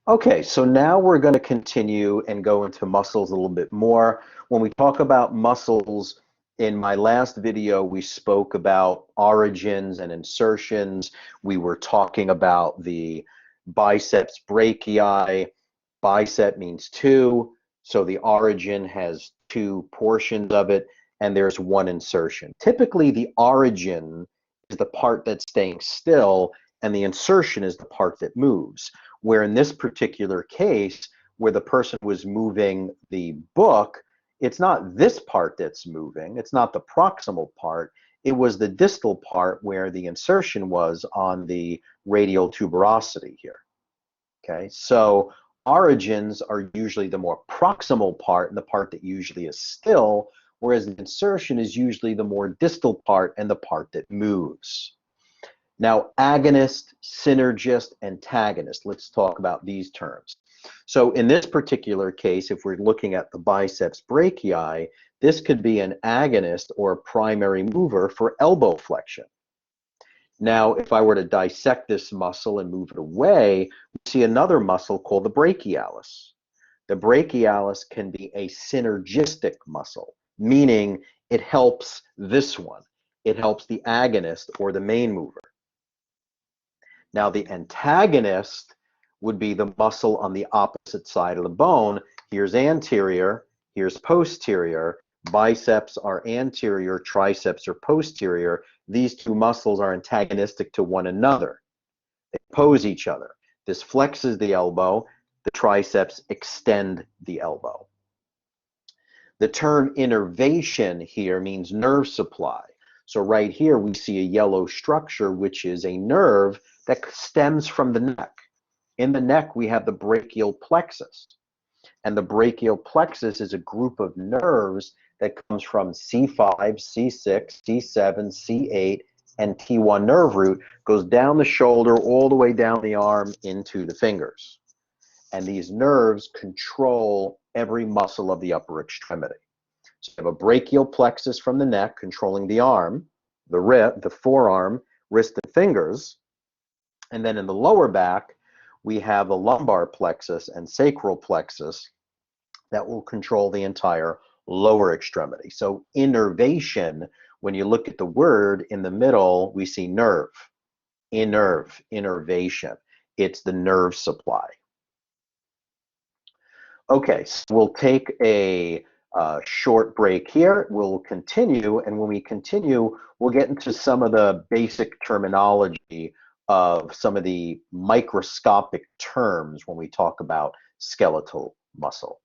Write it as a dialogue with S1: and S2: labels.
S1: Okay, so now we're going to continue and go into muscles a little bit more. When we talk about muscles, in my last video, we spoke about origins and insertions. We were talking about the biceps brachii. Bicep means two, so the origin has two portions of it, and there's one insertion. Typically, the origin is the part that's staying still, and the insertion is the part that moves. Where in this particular case, where the person was moving the book, it's not this part that's moving, it's not the proximal part, it was the distal part where the insertion was on the radial tuberosity here. Okay, so origins are usually the more proximal part and the part that usually is still, whereas the insertion is usually the more distal part and the part that moves. Now, agonist, synergist, antagonist. Let's talk about these terms. So in this particular case, if we're looking at the biceps brachii, this could be an agonist or a primary mover for elbow flexion. Now, if I were to dissect this muscle and move it away, we see another muscle called the brachialis. The brachialis can be a synergistic muscle, meaning it helps this one. It helps the agonist or the main mover. Now, the antagonist would be the muscle on the opposite side of the bone. Here's anterior, here's posterior. Biceps are anterior, triceps are posterior. These two muscles are antagonistic to one another. They oppose each other. This flexes the elbow, the triceps extend the elbow. The term innervation here means nerve supply. So right here we see a yellow structure, which is a nerve that stems from the neck. In the neck, we have the brachial plexus. And the brachial plexus is a group of nerves that comes from C5, C6, C7, C8, and T1 nerve root, goes down the shoulder, all the way down the arm into the fingers. And these nerves control every muscle of the upper extremity. So you have a brachial plexus from the neck controlling the arm, the forearm, wrist, and fingers. And then in the lower back, we have the lumbar plexus and sacral plexus that will control the entire lower extremity. So innervation, when you look at the word in the middle, we see nerve, innervation. It's the nerve supply. Okay, so we'll take a short break here. We'll continue, and when we continue, we'll get into some of the basic terminology of some of the microscopic terms when we talk about skeletal muscle.